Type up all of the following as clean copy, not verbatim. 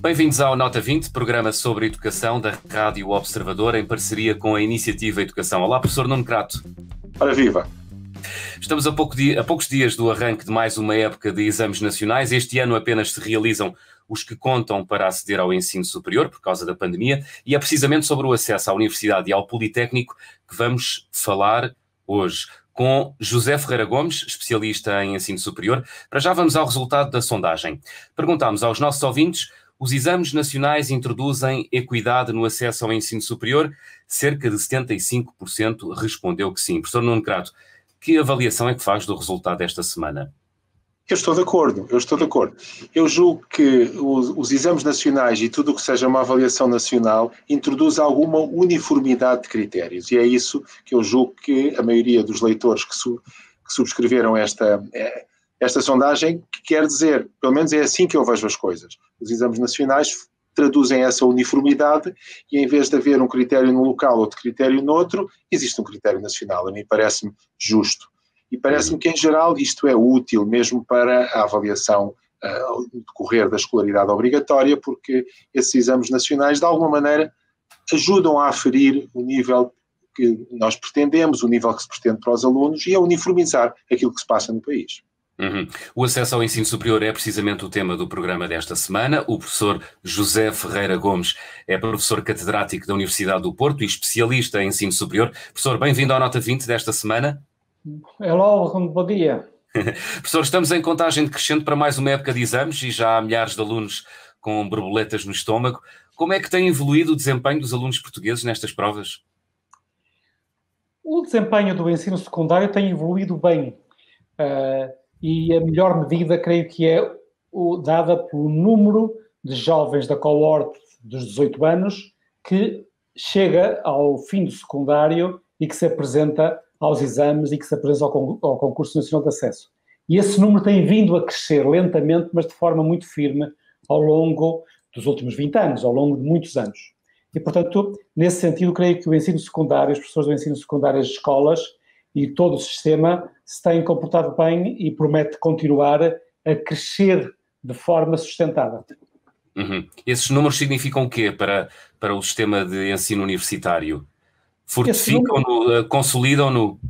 Bem-vindos ao Nota 20, programa sobre educação da Rádio Observador, em parceria com a Iniciativa Educação. Olá, professor Nuno Crato. Ora, viva! Estamos a poucos dias do arranque de mais uma época de exames nacionais. Este ano apenas se realizam os que contam para aceder ao ensino superior por causa da pandemia, e é precisamente sobre o acesso à universidade e ao Politécnico que vamos falar hoje com José Ferreira Gomes, especialista em ensino superior. Para já vamos ao resultado da sondagem. Perguntámos aos nossos ouvintes: os exames nacionais introduzem equidade no acesso ao ensino superior? Cerca de 75% respondeu que sim. Professor Nuno Crato, que avaliação é que faz do resultado desta semana? Eu estou de acordo. Eu julgo que os exames nacionais e tudo o que seja uma avaliação nacional introduz alguma uniformidade de critérios, e é isso que eu julgo que a maioria dos leitores que subscreveram esta sondagem quer dizer. Pelo menos é assim que eu vejo as coisas. Os exames nacionais traduzem essa uniformidade e, em vez de haver um critério num local, outro critério noutro, existe um critério nacional. A mim parece-me justo. E parece-me que, em geral, isto é útil mesmo para a avaliação no decorrer da escolaridade obrigatória, porque esses exames nacionais, de alguma maneira, ajudam a aferir o nível que nós pretendemos, o nível que se pretende para os alunos, e a uniformizar aquilo que se passa no país. O acesso ao ensino superior é precisamente o tema do programa desta semana. O professor José Ferreira Gomes é professor catedrático da Universidade do Porto e especialista em ensino superior. Professor, bem-vindo à Nota 20 desta semana. Olá, bom dia. Professor, estamos em contagem decrescente para mais uma época de exames e já há milhares de alunos com borboletas no estômago. Como é que tem evoluído o desempenho dos alunos portugueses nestas provas? O desempenho do ensino secundário tem evoluído bem. E a melhor medida, creio que é dada pelo número de jovens da coorte dos 18 anos que chega ao fim do secundário e que se apresenta aos exames e que se apresenta ao Concurso Nacional de Acesso. E esse número tem vindo a crescer lentamente, mas de forma muito firme ao longo dos últimos 20 anos, ao longo de muitos anos. E, portanto, nesse sentido, creio que o ensino secundário, os professores do ensino secundário, as escolas e todo o sistema se têm comportado bem e promete continuar a crescer de forma sustentada. Esses números significam o quê para o sistema de ensino universitário? Fortificam-no, consolidam-no?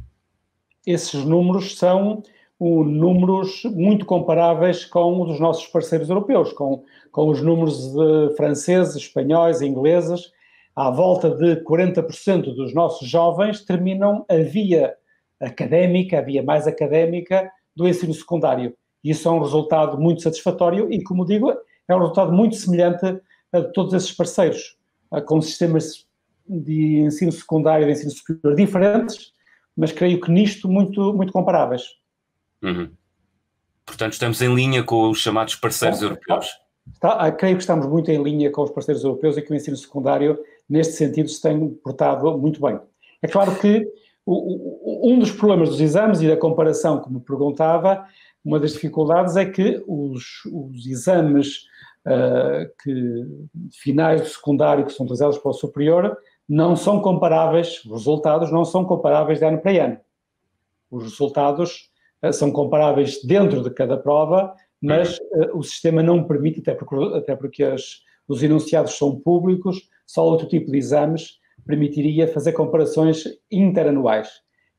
Esses números são números muito comparáveis com os dos nossos parceiros europeus, com os números de franceses, espanhóis, ingleses. À volta de 40% dos nossos jovens terminam a via académica, a via mais académica do ensino secundário. Isso é um resultado muito satisfatório e, como digo, é um resultado muito semelhante a de todos esses parceiros, com sistemas de ensino secundário e de ensino superior diferentes, mas creio que nisto muito, muito comparáveis. Portanto, estamos em linha com os chamados parceiros europeus. Creio que estamos muito em linha com os parceiros europeus e que o ensino secundário, neste sentido, se tem portado muito bem. É claro que um dos problemas dos exames e da comparação, como perguntava, uma das dificuldades é que os exames finais do secundário que são utilizados para o superior não são comparáveis, os resultados não são comparáveis de ano para ano. Os resultados são comparáveis dentro de cada prova, mas o sistema não permite, até porque os enunciados são públicos, só outro tipo de exames permitiria fazer comparações interanuais.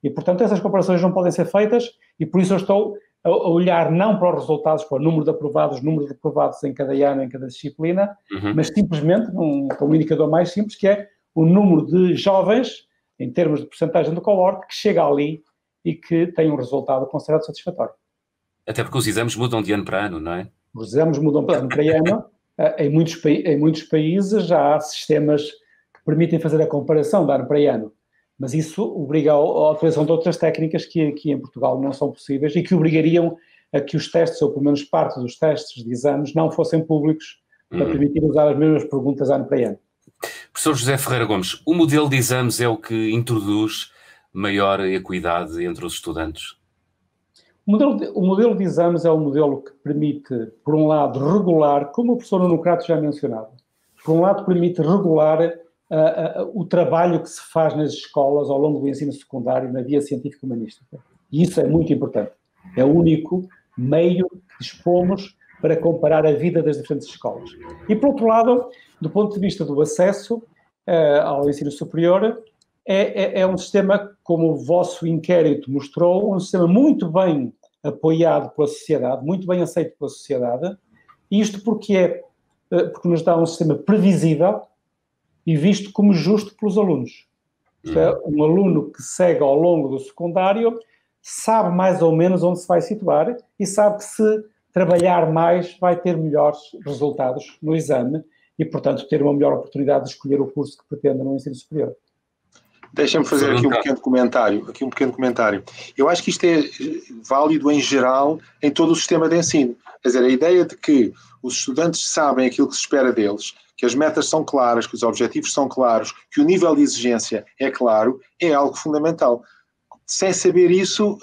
E, portanto, essas comparações não podem ser feitas e, por isso, eu estou a olhar não para os resultados, para o número de aprovados, número de reprovados em cada ano, em cada disciplina, mas simplesmente para um indicador mais simples, que é o número de jovens, em termos de porcentagem do cohort, que chega ali e que tem um resultado considerado satisfatório. Até porque os exames mudam de ano para ano, não é? Os exames mudam de ano para ano. Em muitos países já há sistemas que permitem fazer a comparação de ano para ano, mas isso obriga à utilização de outras técnicas que aqui em Portugal não são possíveis e que obrigariam a que os testes, ou pelo menos parte dos testes de exames, não fossem públicos para permitir usar as mesmas perguntas ano para ano. Professor José Ferreira Gomes, o modelo de exames é o que introduz maior equidade entre os estudantes? O modelo de exames é um modelo que permite, por um lado, regular, como o professor Nuno Crato já mencionava, por um lado permite regular o trabalho que se faz nas escolas ao longo do ensino secundário na via científico-humanística. E isso é muito importante. É o único meio que dispomos para comparar a vida das diferentes escolas. E, por outro lado, do ponto de vista do acesso ao ensino superior, é um sistema, como o vosso inquérito mostrou, um sistema muito bem apoiado pela sociedade, muito bem aceito pela sociedade, isto porque nos dá um sistema previsível e visto como justo pelos alunos. Isto é, um aluno que segue ao longo do secundário sabe mais ou menos onde se vai situar e sabe que se trabalhar mais vai ter melhores resultados no exame e, portanto, ter uma melhor oportunidade de escolher o curso que pretende no ensino superior. Deixa-me fazer aqui um pequeno comentário. Eu acho que isto é válido em geral em todo o sistema de ensino. Quer dizer, a ideia de que os estudantes sabem aquilo que se espera deles, que as metas são claras, que os objetivos são claros, que o nível de exigência é claro, é algo fundamental. Sem saber isso,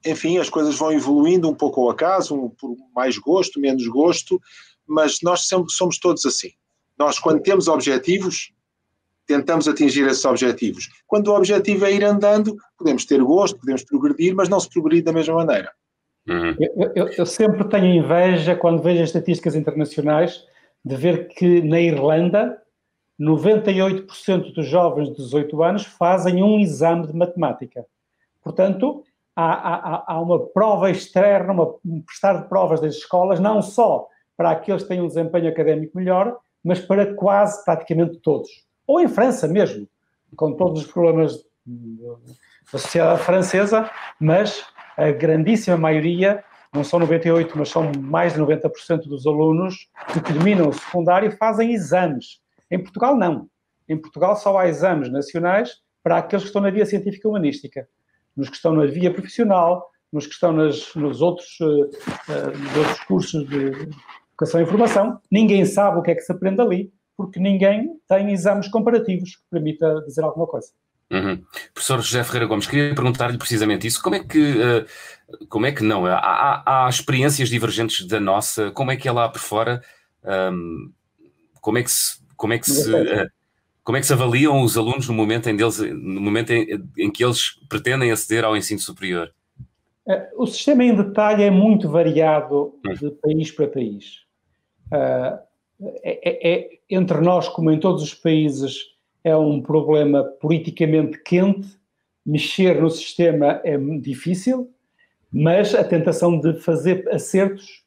enfim, as coisas vão evoluindo um pouco ao acaso, por mais gosto, menos gosto, mas nós somos todos assim. Nós, quando temos objetivos, tentamos atingir esses objetivos. Quando o objetivo é ir andando, podemos ter gosto, podemos progredir, mas não se progride da mesma maneira. Eu sempre tenho inveja, quando vejo as estatísticas internacionais, de ver que na Irlanda 98% dos jovens de 18 anos fazem um exame de matemática. Portanto, há uma prova externa, um prestar de provas das escolas, não só para aqueles que têm um desempenho académico melhor, mas para quase praticamente todos. Ou em França mesmo, com todos os problemas da sociedade francesa, mas a grandíssima maioria, não são 98%, mas são mais de 90% dos alunos que terminam o secundário fazem exames. Em Portugal, não. Em Portugal só há exames nacionais para aqueles que estão na via científica humanística. Nos que estão na via profissional, nos que estão nos outros cursos de educação e formação, ninguém sabe o que é que se aprende ali, porque ninguém tem exames comparativos que permita dizer alguma coisa. Professor José Ferreira Gomes, queria perguntar-lhe precisamente isso. Como é que não? Há experiências divergentes da nossa, como é que é lá por fora? Como é que se avaliam os alunos no momento em que eles pretendem aceder ao ensino superior? O sistema em detalhe é muito variado de país para país. Entre nós, como em todos os países, é um problema politicamente quente. Mexer no sistema é difícil, mas a tentação de fazer acertos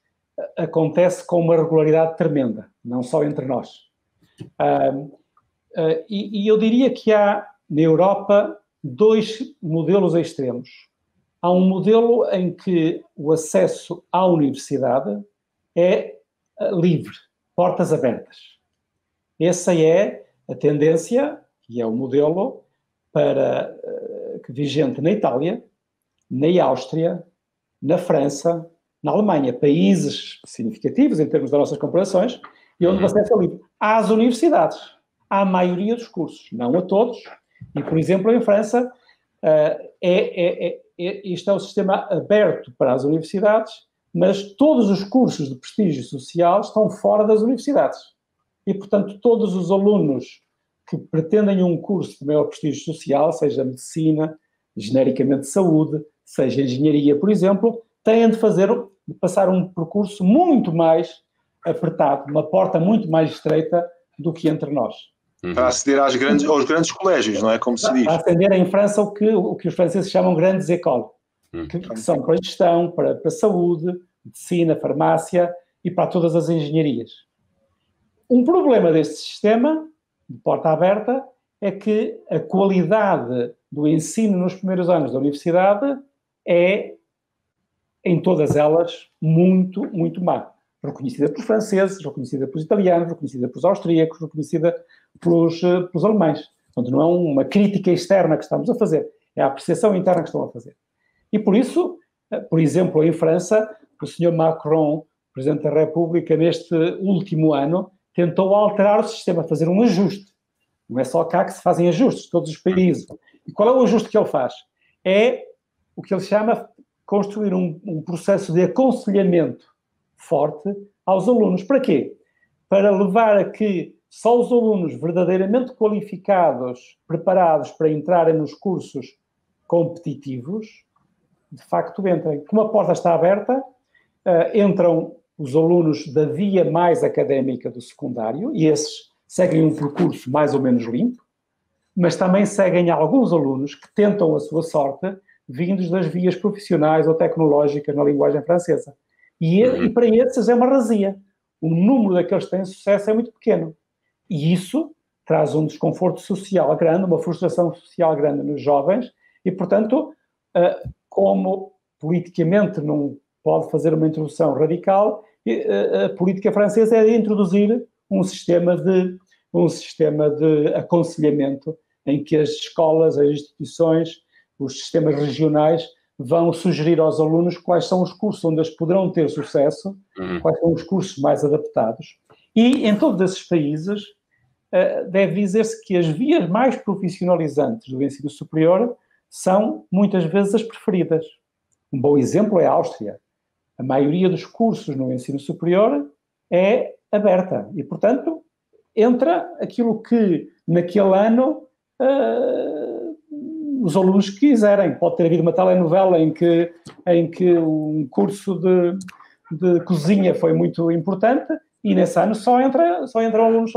acontece com uma regularidade tremenda, não só entre nós. E eu diria que há, na Europa, dois modelos extremos. Há um modelo em que o acesso à universidade é livre, portas abertas. Essa é a tendência, e é o modelo vigente na Itália, na Áustria, na França, na Alemanha, países significativos em termos das nossas comparações, e onde o acesso é livre. Há as universidades, há a maioria dos cursos, não a todos, e, por exemplo, em França, este é o sistema aberto para as universidades, mas todos os cursos de prestígio social estão fora das universidades. E, portanto, todos os alunos que pretendem um curso de maior prestígio social, seja medicina, genericamente saúde, seja engenharia, por exemplo, têm de passar um percurso muito mais apertado, uma porta muito mais estreita do que entre nós. Para aceder aos grandes colégios, não é como se diz? Para aceder em França o que os franceses chamam grandes écoles, que são para gestão, para saúde, medicina, farmácia e para todas as engenharias. Um problema deste sistema, de porta aberta, é que a qualidade do ensino nos primeiros anos da universidade é, em todas elas, muito, muito má. Reconhecida pelos franceses, reconhecida pelos italianos, reconhecida pelos austríacos, reconhecida pelos alemães. Portanto, não é uma crítica externa que estamos a fazer, é a apreciação interna que estão a fazer. E por isso, por exemplo, em França, o Sr. Macron, Presidente da República, neste último ano, tentou alterar o sistema, fazer um ajuste. Não é só cá que se fazem ajustes, todos os países. E qual é o ajuste que ele faz? É o que ele chama construir um processo de aconselhamento forte aos alunos. Para quê? Para levar a que só os alunos verdadeiramente qualificados, preparados para entrarem nos cursos competitivos, de facto, entrem. Como a porta está aberta, entram os alunos da via mais académica do secundário, e esses seguem um percurso mais ou menos limpo, mas também seguem alguns alunos que tentam a sua sorte vindos das vias profissionais ou tecnológicas na linguagem francesa. E para esses é uma razia. O número daqueles que têm sucesso é muito pequeno. E isso traz um desconforto social grande, uma frustração social grande nos jovens, e, portanto, como politicamente não pode fazer uma introdução radical, a política francesa é de introduzir um sistema de aconselhamento em que as escolas, as instituições, os sistemas regionais vão sugerir aos alunos quais são os cursos onde eles poderão ter sucesso, quais são os cursos mais adaptados. E em todos esses países deve dizer-se que as vias mais profissionalizantes do ensino superior são muitas vezes as preferidas. Um bom exemplo é a Áustria. A maioria dos cursos no ensino superior é aberta e, portanto, entra aquilo que naquele ano os alunos quiserem. Pode ter havido uma telenovela em que um curso de cozinha foi muito importante e nesse ano só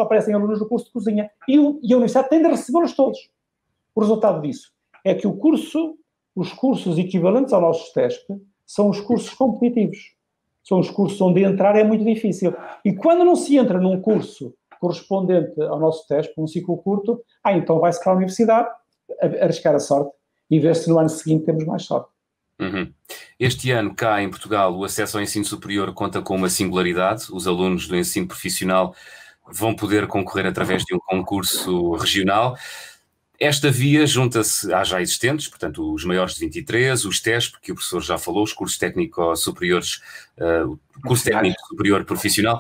aparecem alunos do curso de cozinha. E a universidade tem de recebê-los todos. O resultado disso é que os cursos equivalentes ao nosso TESP são os cursos competitivos. São os cursos onde entrar é muito difícil. E quando não se entra num curso correspondente ao nosso TESP, um ciclo curto, então vai-se para a universidade arriscar a sorte e ver se no ano seguinte temos mais sorte. Este ano, cá em Portugal, o acesso ao ensino superior conta com uma singularidade. Os alunos do ensino profissional vão poder concorrer através de um concurso regional. Esta via junta-se às já existentes, portanto, os maiores de 23, os TESP, que o professor já falou, os cursos técnico-superiores, o curso técnico superior profissional.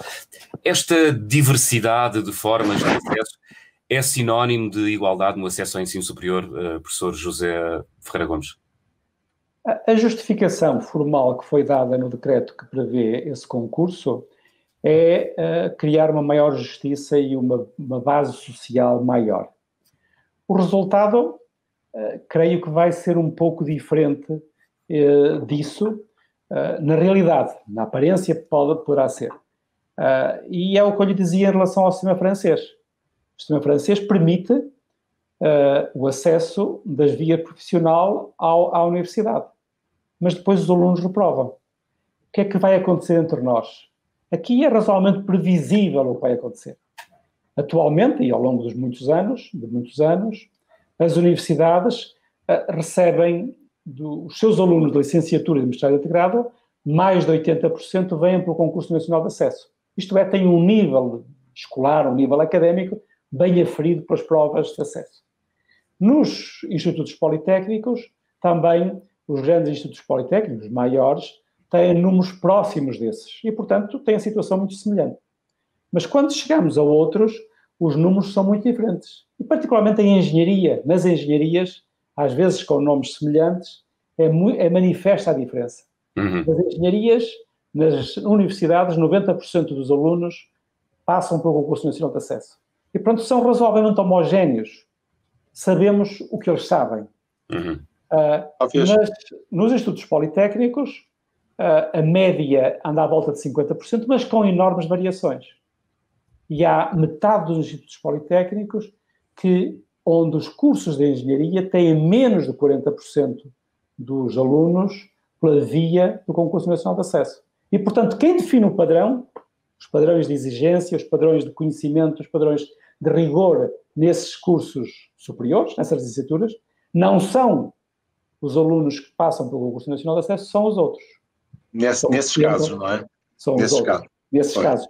Esta diversidade de formas de acesso é sinónimo de igualdade no acesso ao ensino superior, professor José Ferreira Gomes? A justificação formal que foi dada no decreto que prevê esse concurso é criar uma maior justiça e uma base social maior. O resultado, creio que vai ser um pouco diferente disso, na realidade, na aparência poderá ser. E é o que eu lhe dizia em relação ao sistema francês. O sistema francês permite o acesso das vias profissional à universidade, mas depois os alunos reprovam. O que é que vai acontecer entre nós? Aqui é razoavelmente previsível o que vai acontecer. Atualmente, e ao longo de muitos anos, as universidades recebem dos seus alunos de licenciatura e de mestrado integrado, mais de 80% vêm pelo Concurso Nacional de Acesso. Isto é, tem um nível escolar, um nível académico, bem aferido pelas provas de acesso. Nos institutos politécnicos, também os grandes institutos politécnicos, maiores, têm números próximos desses e, portanto, têm a situação muito semelhante. Mas quando chegamos a outros, os números são muito diferentes. E particularmente em engenharia. Nas engenharias, às vezes com nomes semelhantes, é manifesta a diferença. Nas engenharias, nas universidades, 90% dos alunos passam pelo Concurso Nacional de Acesso. E, portanto, são razoavelmente homogéneos. Sabemos o que eles sabem. Mas nos institutos politécnicos, a média anda à volta de 50%, mas com enormes variações. E há metade dos institutos politécnicos onde os cursos de engenharia têm menos de 40% dos alunos pela via do Concurso Nacional de Acesso. E, portanto, quem define o padrão, os padrões de exigência, os padrões de conhecimento, os padrões de rigor nesses cursos superiores, nessas licenciaturas, não são os alunos que passam pelo Concurso Nacional de Acesso, são os outros. Nesses casos, não é? São os outros. Nesses casos.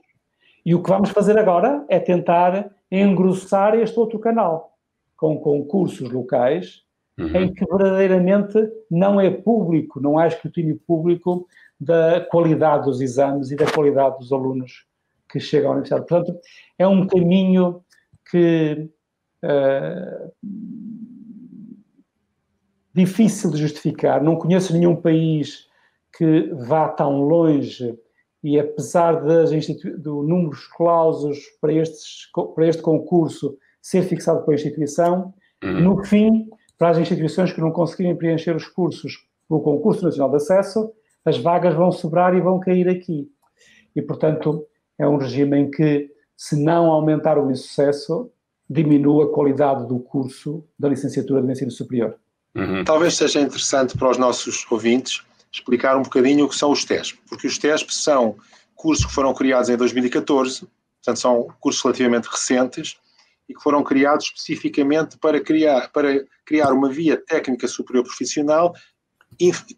E o que vamos fazer agora é tentar engrossar este outro canal, com concursos locais, em que verdadeiramente não é público, não há escrutínio público da qualidade dos exames e da qualidade dos alunos que chegam à universidade. Portanto, é um caminho que difícil de justificar. Não conheço nenhum país que vá tão longe e, apesar do número de clausos para este concurso ser fixado pela instituição, no fim, para as instituições que não conseguirem preencher os cursos pelo Concurso Nacional de Acesso, as vagas vão sobrar e vão cair aqui. E, portanto, é um regime em que, se não aumentar o insucesso, diminui a qualidade do curso da licenciatura de ensino superior. Talvez seja interessante para os nossos ouvintes explicar um bocadinho o que são os TESP, porque os TESP são cursos que foram criados em 2014, portanto são cursos relativamente recentes e que foram criados especificamente para criar uma via técnica superior profissional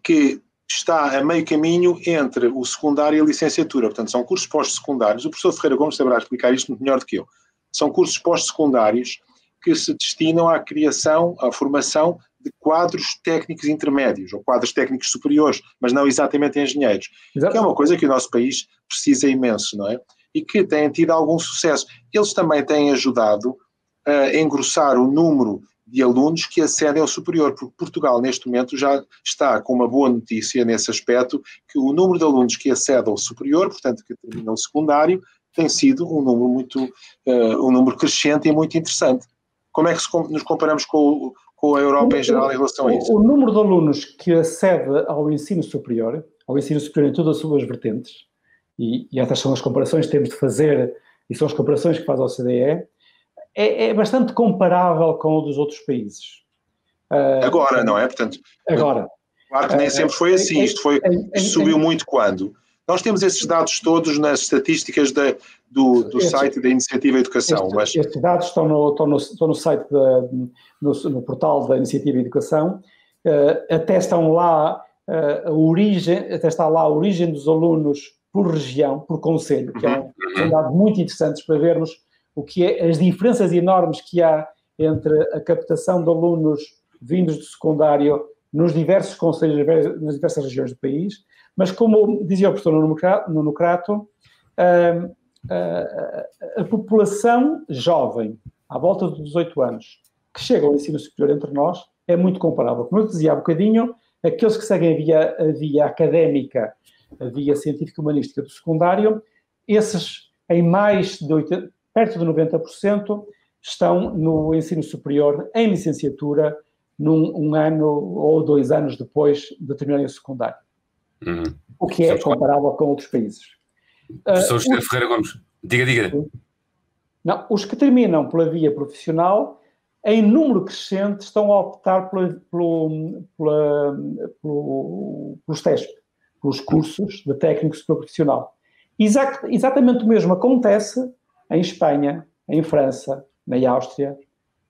que está a meio caminho entre o secundário e a licenciatura. Portanto, são cursos pós-secundários. O professor Ferreira Gomes saberá explicar isto melhor do que eu. São cursos pós-secundários que se destinam à criação, à formação de quadros técnicos intermédios, ou quadros técnicos superiores, mas não exatamente engenheiros. Exato. Que é uma coisa que o nosso país precisa imenso, não é? E que têm tido algum sucesso. Eles também têm ajudado a engrossar o número de alunos que acedem ao superior, porque Portugal, neste momento, já está com uma boa notícia nesse aspecto, que o número de alunos que acedem ao superior, portanto, que terminam o secundário, tem sido um número crescente e muito interessante. Como é que nos comparamos com a Europa em geral em relação a isso? O número de alunos que acede ao ensino superior em todas as suas vertentes, e estas são as comparações que temos de fazer, e são as comparações que faz a OCDE, é bastante comparável com o dos outros países. Agora, não é? Portanto, agora. Claro que nem sempre foi assim. Isto subiu muito quando? Nós temos esses dados todos nas estatísticas do site da Iniciativa Educação. Estes dados estão no site, no portal da Iniciativa Educação. Até está lá a origem dos alunos por região, por concelho, que são dados muito interessantes para vermos o que é as diferenças enormes que há entre a captação de alunos vindos do secundário nos diversos concelhos, nas diversas regiões do país. Mas, como dizia o professor Nuno Crato, a população jovem, à volta dos 18 anos, que chega ao ensino superior entre nós, é muito comparável. Como eu dizia há bocadinho, aqueles que seguem a via académica, a via científico-humanística do secundário, esses, perto de 90%, estão no ensino superior, em licenciatura, um ano ou 2 anos depois de terminarem o secundário. O que é comparável com outros países. Professor José Ferreira Gomes, diga. Não, os que terminam pela via profissional, em número crescente, estão a optar pelos TESP, pelos cursos de técnico superior profissional. Exatamente o mesmo acontece em Espanha, em França, na Áustria,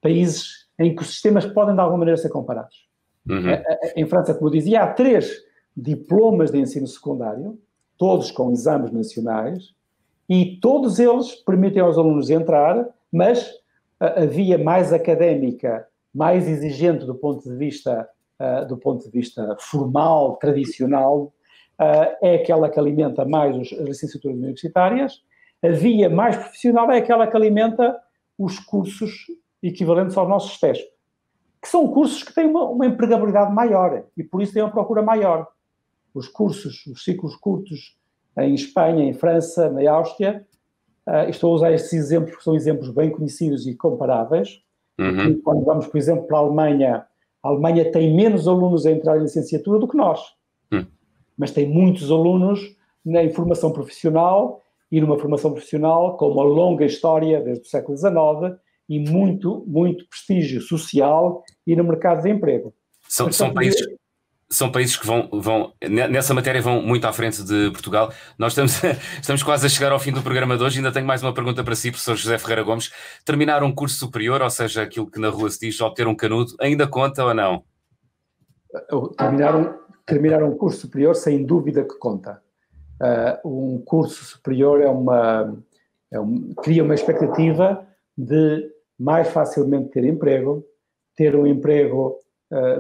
países em que os sistemas podem de alguma maneira ser comparados. Em França, como eu dizia, há 3 diplomas de ensino secundário, todos com exames nacionais, e todos eles permitem aos alunos entrar, mas a via mais académica, mais exigente do ponto de vista formal, tradicional, é aquela que alimenta mais as licenciaturas universitárias. A via mais profissional é aquela que alimenta os cursos equivalentes aos nossos TESP, que são cursos que têm uma empregabilidade maior e por isso têm uma procura maior. Os ciclos curtos em Espanha, em França, na Áustria, estou a usar estes exemplos porque são exemplos bem conhecidos e comparáveis. E quando vamos, por exemplo, para a Alemanha tem menos alunos a entrar em licenciatura do que nós, mas tem muitos alunos em formação profissional e numa formação profissional com uma longa história desde o século XIX e muito, muito prestígio social e no mercado de emprego. São países que vão nessa matéria vão muito à frente de Portugal. Nós estamos quase a chegar ao fim do programa de hoje. Ainda tenho mais uma pergunta para si, professor José Ferreira Gomes. Terminar um curso superior, ou seja, aquilo que na rua se diz, obter um canudo, ainda conta ou não? Terminar um curso superior, sem dúvida que conta. Um curso superior cria uma expectativa de mais facilmente ter um emprego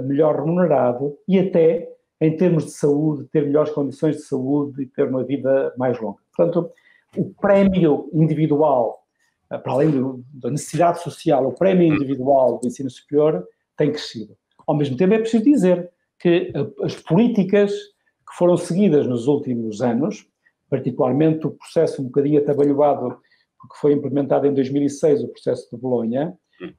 melhor remunerado e até, em termos de saúde, ter melhores condições de saúde e ter uma vida mais longa. Portanto, o prémio individual, para além da necessidade social, o prémio individual do ensino superior tem crescido. Ao mesmo tempo, é preciso dizer que as políticas que foram seguidas nos últimos anos, particularmente o processo um bocadinho atabalhoado, porque foi implementado em 2006 o processo de Bolonha,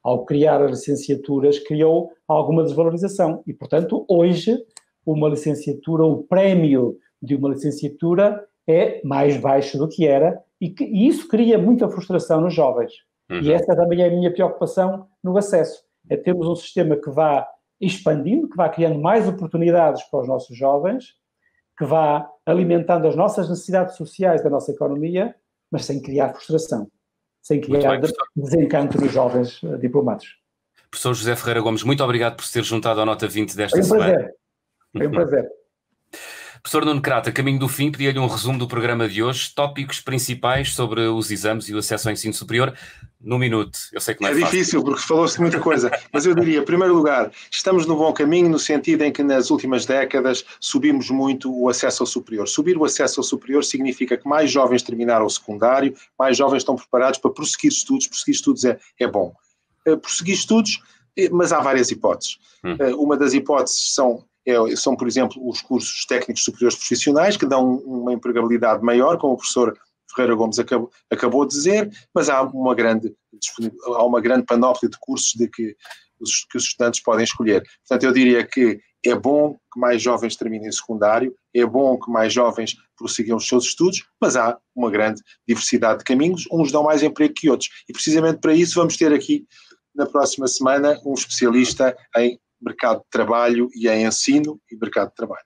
ao criar as licenciaturas, criou alguma desvalorização. E, portanto, hoje, uma licenciatura, o prémio de uma licenciatura é mais baixo do que era, e isso cria muita frustração nos jovens. E essa também é a minha preocupação no acesso, é termos um sistema que vá expandindo, que vá criando mais oportunidades para os nossos jovens, que vá alimentando as nossas necessidades sociais da nossa economia, mas sem criar frustração, sem criar desencanto nos jovens diplomados. Professor José Ferreira Gomes, muito obrigado por se ter juntado à Nota 20 desta semana. Foi um prazer. Professor Nuno Crata, caminho do fim, pedi-lhe um resumo do programa de hoje, tópicos principais sobre os exames e o acesso ao ensino superior, num minuto. Eu sei que não é fácil. Difícil, porque falou-se de muita coisa, mas eu diria, em primeiro lugar, estamos no bom caminho no sentido em que nas últimas décadas subimos muito o acesso ao superior. Subir o acesso ao superior significa que mais jovens terminaram o secundário, mais jovens estão preparados para prosseguir estudos é bom. Prosseguir estudos, mas há várias hipóteses. Uma das hipóteses são, por exemplo, os cursos técnicos superiores profissionais, que dão uma empregabilidade maior, como o professor Ferreira Gomes acabou de dizer, mas há uma grande panóplia de cursos que os estudantes podem escolher. Portanto, eu diria que é bom que mais jovens terminem o secundário, é bom que mais jovens prossigam os seus estudos, mas há uma grande diversidade de caminhos, uns dão mais emprego que outros. E precisamente para isso vamos ter aqui, na próxima semana, um especialista em mercado de trabalho e em ensino e mercado de trabalho.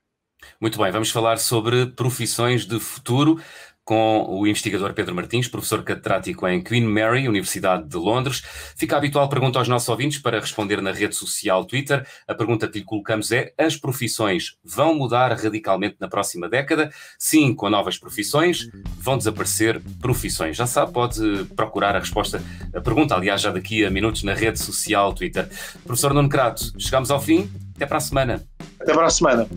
Muito bem, vamos falar sobre profissões de futuro com o investigador Pedro Martins, professor catedrático em Queen Mary, Universidade de Londres. Fica a habitual pergunta aos nossos ouvintes para responder na rede social Twitter. A pergunta que lhe colocamos é: as profissões vão mudar radicalmente na próxima década? Sim, com novas profissões, vão desaparecer profissões? Já sabe, pode procurar a resposta à pergunta, aliás, já daqui a minutos na rede social Twitter. Professor Nuno Crato, chegamos ao fim. Até para a semana. Até para a semana.